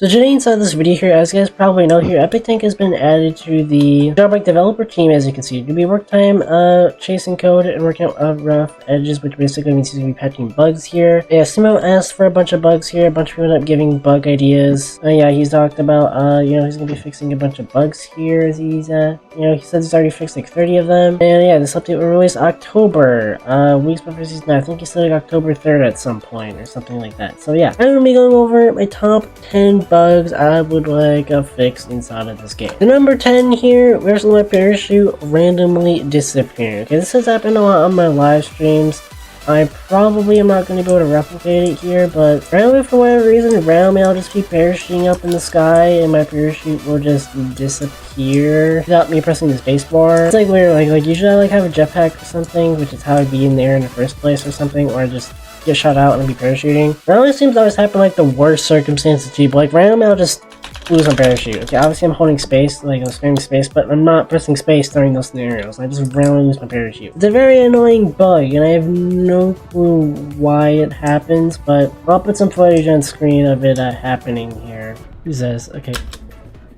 So today inside this video here, as you guys probably know here, Epic Tank has been added to the Jailbreak developer team. As you can see, it's going to be work time, chasing code and working out rough edges, which basically means he's going to be patching bugs here. Yeah, Simo asked for a bunch of bugs here, a bunch of people ended up giving bug ideas. Yeah, he's talked about, you know, he's going to be fixing a bunch of bugs here as he's, you know, he said he's already fixed like 30 of them. And yeah, this update will release October, weeks before season 9. I think he said like October 3rd at some point or something like that. So yeah, I'm going to be going over my top 10 bugs I would like a fix inside of this game. The number 10 here, where's my parachute randomly disappearing. Okay, this has happened a lot on my live streams. I probably am not going to be able to replicate it here, but randomly for whatever reason, randomly I'll just be parachuting up in the sky and my parachute will just disappear without me pressing the spacebar. It's like weird, like usually I like have a jetpack or something, which is how I'd be in the air in the first place or something, or I just get shot out and be parachuting. It always seems to always happen like the worst circumstances too, but like randomly I'll just lose my parachute. Okay, obviously I'm holding space, like I'm spamming space, but I'm not pressing space during those scenarios. I just randomly lose my parachute. It's a very annoying bug, and I have no clue why it happens, but I'll put some footage on screen of it happening here. Who says? Okay.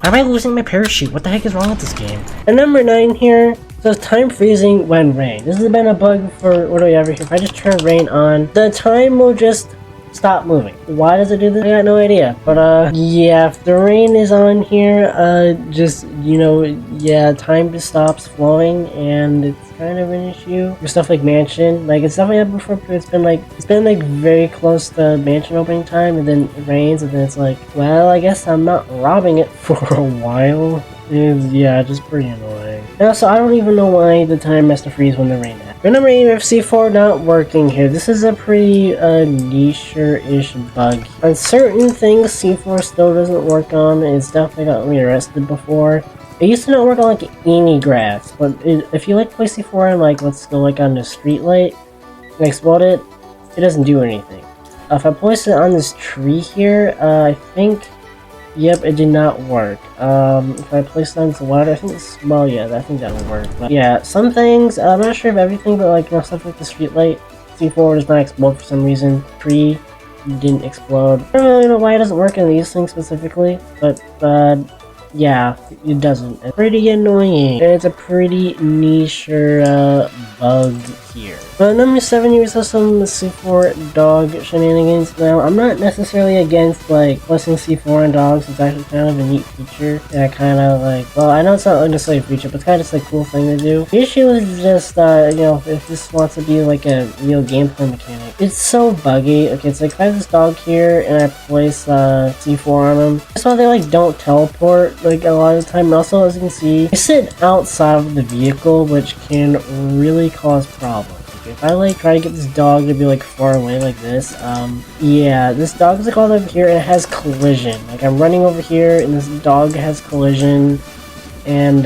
Why am I losing my parachute? What the heck is wrong with this game? And number 9 here says time freezing when rain. This has been a bug for what do we have here? If I just turn rain on, the time will just stop moving. Why does it do this? I got no idea. But yeah, if the rain is on here, just, you know, yeah, time just stops flowing and it's kind of an issue. For stuff like Mansion, like it's definitely happened before, but it's been like very close to Mansion opening time, and then it rains, and then it's like, well, I guess I'm not robbing it for a while. It's, yeah, just pretty annoying. And also, I don't even know why the time has to freeze when the rain happens. But number 8, FC4 not working here. This is a pretty niche-ish bug. On certain things, C4 still doesn't work on. It's definitely got me arrested before. It used to not work on like any grass, but if you like place C4 on like, let's go like on the street light and explode it, it doesn't do anything. If I place it on this tree here, I think, yep, it did not work. If I place it on the ladder, I think it's, well, yeah, I think that will work. But yeah, some things, I'm not sure of everything, but like, you know, stuff like the street light, C4 does not explode for some reason. Tree didn't explode. I don't really know why it doesn't work on these things specifically, but yeah, it doesn't. It's pretty annoying. And it's a pretty niche bug here. But number 7, you saw some C4 dog shenanigans. Now, I'm not necessarily against like placing C4 on dogs. It's actually kind of a neat feature. And I kind of like, well, I know it's not necessarily a feature, but it's kind of just like a cool thing to do. The issue is just, you know, if this wants to be like a real gameplay mechanic, it's so buggy. Okay, it's like if I have this dog here and I place C4 on them, that's why they like don't teleport like a lot of the time. And also, as you can see, they sit outside of the vehicle, which can really cause problems. If I like try to get this dog to be like far away like this, yeah, this dog is like all over here and it has collision. Like I'm running over here and this dog has collision, and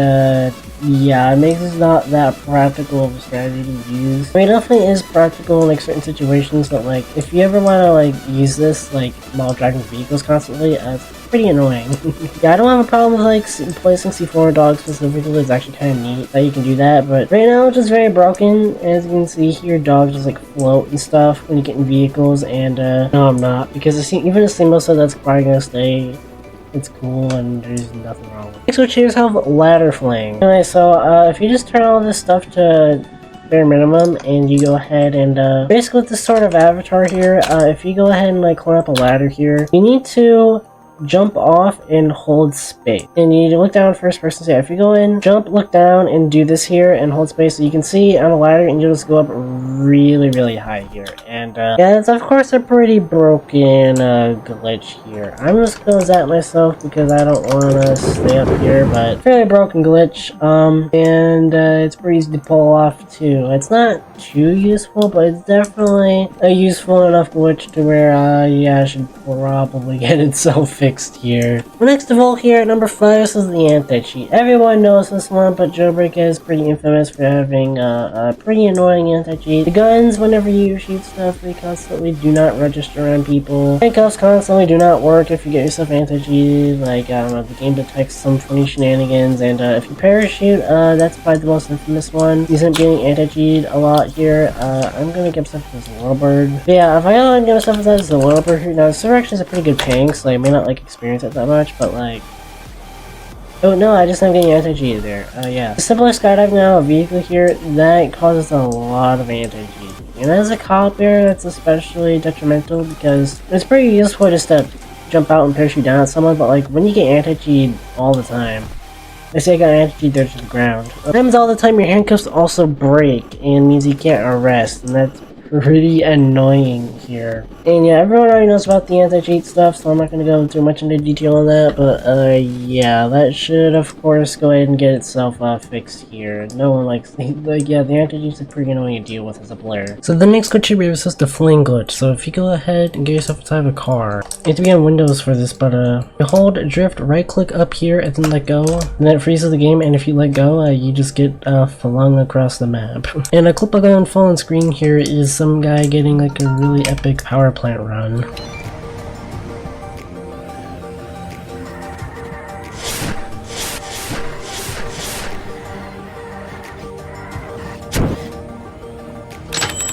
yeah, it makes it not that practical of a strategy to use. I mean, it definitely is practical in like certain situations, but like if you ever want to like use this like while driving vehicles constantly, it's pretty annoying. Yeah, I don't have a problem with like placing C4 dogs specifically. It's actually kind of neat that you can do that, but right now it's just very broken. As you can see here, dogs just like float and stuff when you get in vehicles, and no, I'm not, because even a single set that's probably gonna stay. It's cool and there's nothing wrong with it. Next, which here's how ladder fling. Anyway, so if you just turn all this stuff to bare minimum and you go ahead and basically with this sort of avatar here, if you go ahead and like climb up a ladder here, you need to jump off and hold space, and you need to look down first person. So yeah, if you go in, jump, look down, and do this here and hold space, so you can see on a ladder, and you'll just go up really high here. And yeah, it's of course a pretty broken glitch here. I'm just gonna zap myself because I don't want to stay up here, but fairly broken glitch. And it's pretty easy to pull off too. It's not too useful, but it's definitely a useful enough glitch to where yeah, I should probably get itself fixed here. Well, next of all here at number 5, this is the anti-cheat. Everyone knows this one, but Jailbreak is pretty infamous for having a pretty annoying anti-cheat. The guns, whenever you shoot stuff, they constantly do not register on people. Handcuffs constantly do not work if you get yourself anti-cheated. Like, I don't know, the game detects some funny shenanigans, and if you parachute, that's probably the most infamous one. He's getting anti-cheated a lot here. I'm gonna get myself as a little bird. But yeah, if I get myself as a little bird here, now this server actually has a pretty good ping, so I may not like like experience it that much, but like, oh no, I just am getting anti-cheat there. Yeah. The simpler skydive now, a vehicle here, that causes a lot of anti-cheat. And as a cop here, that's especially detrimental because it's pretty useful just to jump out and parachute down at someone, but like when you get anti-cheat all the time, I say I got anti-cheat there to the ground. Sometimes all the time your handcuffs also break and means you can't arrest, and that's pretty annoying here. And yeah, everyone already knows about the anti-cheat stuff, so I'm not going to go too much into detail on that, but yeah, that should of course go ahead and get itself fixed here. No one likes yeah, the anti-cheat's a pretty annoying to deal with as a player. So the next glitch here is just the fling glitch. So if you go ahead and get yourself inside of a car, you have to be on Windows for this, but you hold drift, right click up here and then let go, and that freezes the game, and if you let go, you just get flung across the map. And a clip I got on full on screen here is some guy getting like a really epic power plant run.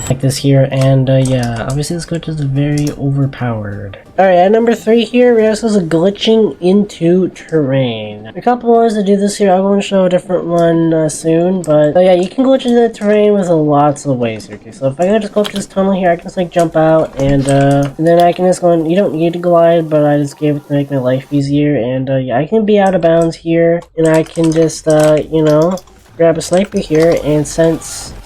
Like this here, and yeah, obviously this glitch is very overpowered. Alright, at number 3 here, we also have glitching into terrain. A couple ways to do this here. I'm going to show a different one soon, but yeah, you can glitch into the terrain with lots of ways here. Okay, so if I just go up to this tunnel here, I can just like jump out, and then I can just go in. You don't need to glide, but I just gave it to make my life easier, and yeah, I can be out of bounds here, and I can just you know, grab a sniper here, and so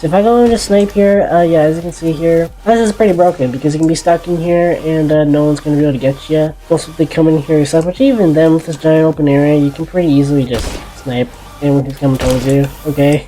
if I go into snipe here, yeah, as you can see here, this is pretty broken because you can be stuck in here and no one's going to be able to get you. Also, if they come in here yourself, which even then with this giant open area, you can pretty easily just snipe anyone who's coming towards you, okay?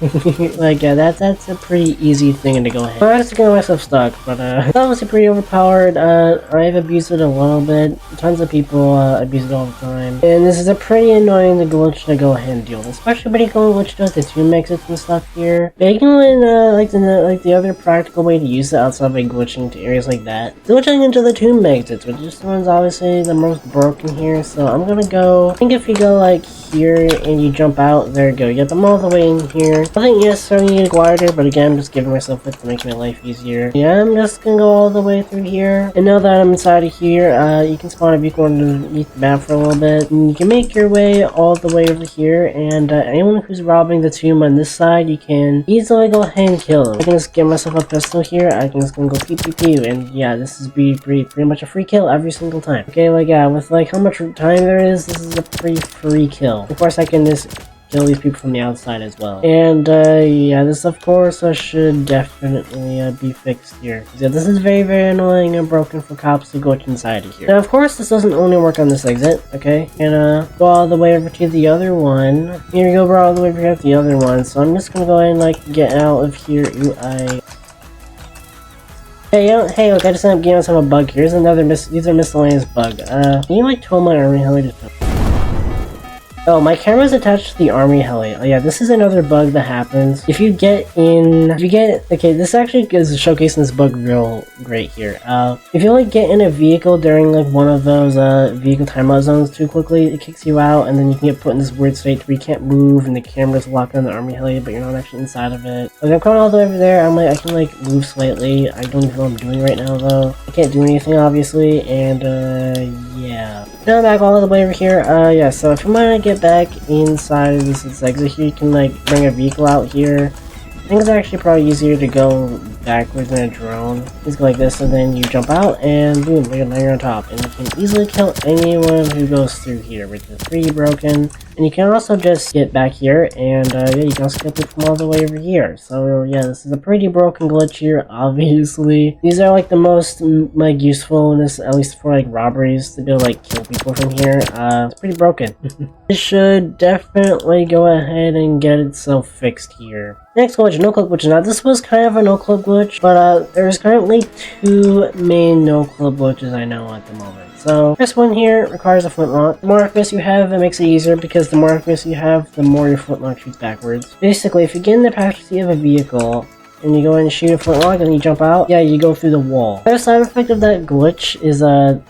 Like, yeah, that's a pretty easy thing to go ahead. I'm just getting myself stuck, but it's obviously pretty overpowered. I've abused it a little bit. Tons of people abuse it all the time. And this is a pretty annoying glitch to go ahead and deal with, especially when you go and glitch with the tomb exits and stuff here. But you can like the other practical way to use it outside of glitching to areas like that. Glitching into the tomb exits, which this one's obviously the most broken here, so I'm gonna go, I think if you go like here and you jump out, there you go, you get them all the way in here. I think yes, I need a glider, but again, I'm just giving myself it to make my life easier. Yeah, I'm just gonna go all the way through here. And now that I'm inside of here, you can spawn a vehicle underneath the map for a little bit. And you can make your way all the way over here, and anyone who's robbing the tomb on this side, you can easily go ahead and kill them. I can just get myself a pistol here, I can just go pew pew pew, and yeah, this is pretty much a free kill every single time. Okay, like yeah, with like how much time there is, this is a pretty free kill. Of course, I can just kill these people from the outside as well. And yeah, this of course should definitely be fixed here. Yeah, this is very, very annoying and broken for cops to glitch inside of here. Now, of course, this doesn't only work on this exit, okay? And go all the way over to the other one. Here you go, all the way over here to the other one. So I'm just gonna go ahead and like get out of here. Hey, look, I just ended up getting some bug here. Here's another these are miscellaneous bug. Can you like tow my army heli? Oh, my camera's attached to the army heli. Oh yeah, this is another bug that happens. Okay, this actually is showcasing this bug real great here. If you like get in a vehicle during like one of those vehicle timeout zones too quickly, it kicks you out, and then you can get put in this weird state where you can't move and the camera's locked on the army heli, but you're not actually inside of it. Okay, I'm coming all the way over there. I can like move slightly. I don't even know what I'm doing right now though. I can't do anything obviously, and yeah. Now I'm back all the way over here. Yeah, so if you want to get back inside of this exit here, you can like bring a vehicle out here. I think it's actually probably easier to go backwards than a drone. Just go like this, and then you jump out, and boom, now you're on top. And you can easily kill anyone who goes through here, which is pretty broken. And you can also just get back here, and yeah, you can also get it from all the way over here. So yeah, this is a pretty broken glitch here, obviously. These are like the most like usefulness, at least for like robberies, to be able to like kill people from here. It's pretty broken. It should definitely go ahead and get itself fixed here. Next glitch, Noclip glitch. Now this was kind of a Noclip glitch, but there's currently 2 main Noclip glitches I know at the moment. So, this one here requires a flintlock. The more FPS you have, it makes it easier because the more FPS you have, the more your flintlock shoots backwards. Basically, if you get in the passenger seat of a vehicle, and you go in and shoot a flintlock and you jump out, yeah, you go through the wall. The other side effect of that glitch is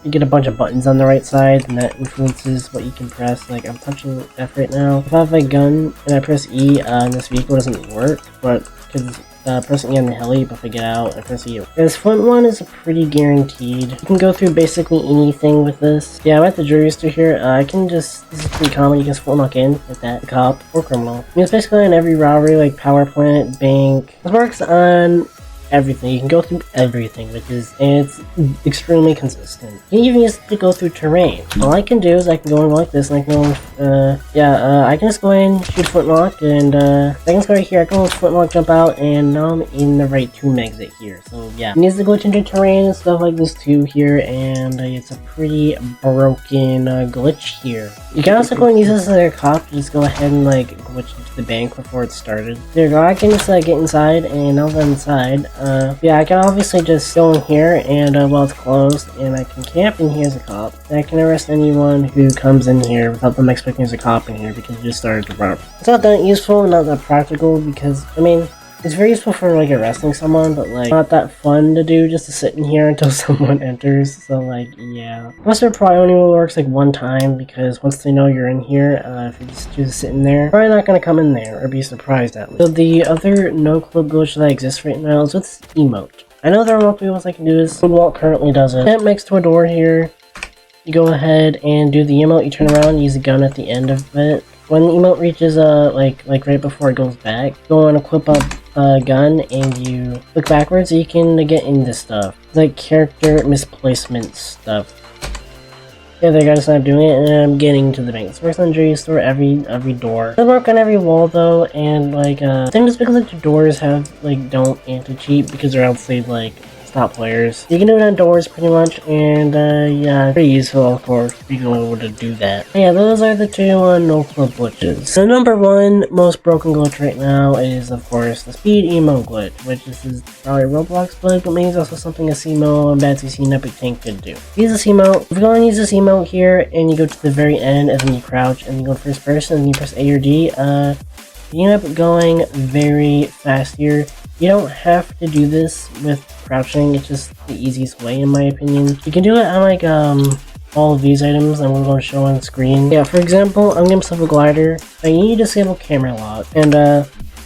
you get a bunch of buttons on the right side, and that influences what you can press. Like, I'm touching F right now. If I have a gun and I press E, and this vehicle doesn't work, but because pressing E on the heli if I get out and press E. This front one is pretty guaranteed. You can go through basically anything with this. Yeah, I'm at the jury store here. I can just, this is pretty common, you can just flintlock in like that, the cop or criminal. I mean, it's basically on every robbery, like power plant, bank. This works on everything. You can go through everything, and it's extremely consistent. You can even use it to go through terrain. All I can do is I can go in like this, and I can go I can just go in, shoot flintlock, and I can just go right here, I can flintlock, jump out, and now I'm in the right tomb exit here. So yeah, you can use the glitch into terrain and stuff like this too here, and it's a pretty broken glitch here. You can also go and use this as a cop to just go ahead and like glitch into the bank before it started. There you go, I can just get inside, and now that I'm inside, yeah, I can obviously just go in here and while it's closed, and I can camp in here as a cop, and I can arrest anyone who comes in here without them expecting there's a cop in here because you just started to run. It's not that useful, not that practical, because I mean, it's very useful for like arresting someone, but like not that fun to do just to sit in here until someone enters. So like, yeah. Plus it probably only works like one time, because once they know you're in here, if you just choose to sit in there, probably not gonna come in there or be surprised at least. So the other Noclip glitch that exists right now is with emote. I know there are multiple ways I can do this. Walt currently does it. Camp next to a door here. You go ahead and do the emote. You turn around, use a gun at the end of it. When the emote reaches like right before it goes back, go and equip up a gun and you look backwards, so you can get into stuff. It's like character misplacement stuff. Yeah, there, I gotta stop doing it, and I'm getting to the bank. This works on jury store, every door. It doesn't work on every wall though, and like I think it's because like the doors have like don't anti-cheat, because they're outside like stop players. You can do it on doors pretty much, and yeah, pretty useful of course, being able to do that. Yeah, those are the two Noclip glitches. The number one most broken glitch right now is of course the speed emo glitch, which is probably a Roblox glitch, but maybe it's also something a CMO and Bad CC and Epic Tank could do. Use this emote. If you go and use this emote here, and you go to the very end, and then you crouch, and you go first person, and you press A or D, you end up going very fast here. You don't have to do this with crouching, it's just the easiest way in my opinion. You can do it on like all of these items I'm going to show on screen. Yeah, for example, I'm giving myself a glider. You need to disable camera lock, and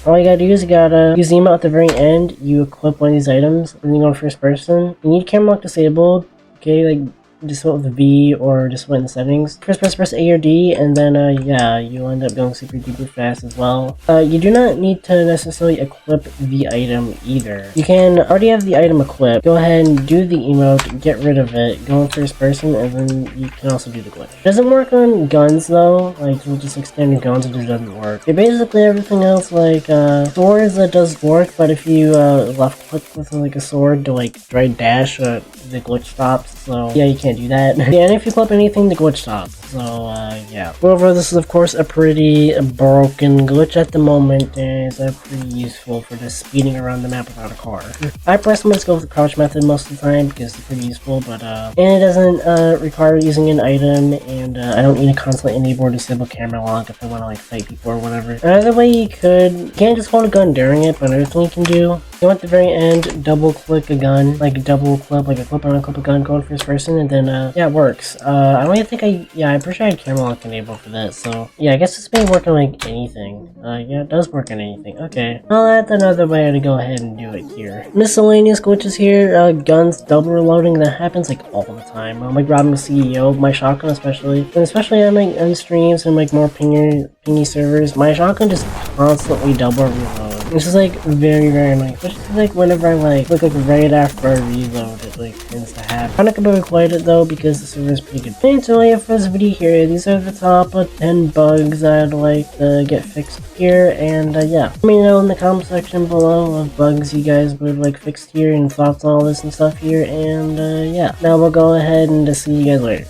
all you gotta do is you gotta use the emote at the very end, you equip one of these items, and then you go first person. You need camera lock disabled, okay, like just with the V or just in the settings. First press A or D, and then yeah, you'll end up going super duper fast as well. You do not need to necessarily equip the item either. You can already have the item equipped. Go ahead and do the emote, get rid of it, go in first person, and then you can also do the glitch. It doesn't work on guns though, like just like standard guns, it just doesn't work. Basically everything else, like swords, that does work, but if you left click with like a sword to like try dash, the glitch stops. So yeah, you can't do that. Yeah, and if you flip anything, the glitch stops. So yeah. However, this is of course a pretty broken glitch at the moment, and it's pretty useful for just speeding around the map without a car. I personally just go with the crouch method most of the time because it's pretty useful, but and it doesn't require using an item, and I don't need to constantly enable or disable camera lock if I want to like fight people or whatever. Another way you can't just hold a gun during it, but another thing you can do, go at the very end, double click a gun, like double clip, like a clip on a clip a gun, go in first person, and then yeah, it works. I don't even think I'm pretty sure I had camera lock enabled for that, so yeah, I guess this may work on like anything. Yeah, it does work on anything. Okay, well, that's another way to go ahead and do it here. Miscellaneous glitches here, guns double reloading, that happens like all the time. Like robbing a CEO, my shotgun especially, and especially on like on streams and like more pingy servers, my shotgun just constantly double reload. This is like very annoying, especially like whenever I like look like right after I reload, it like tends to happen. I'm not gonna avoid it though because the server is pretty good. And so yeah, for this video here, these are the top 10 bugs I'd like to get fixed here, and yeah, let me know in the comment section below of bugs you guys would like fixed here and thoughts on all this and stuff here, and yeah, now we'll go ahead and see you guys later.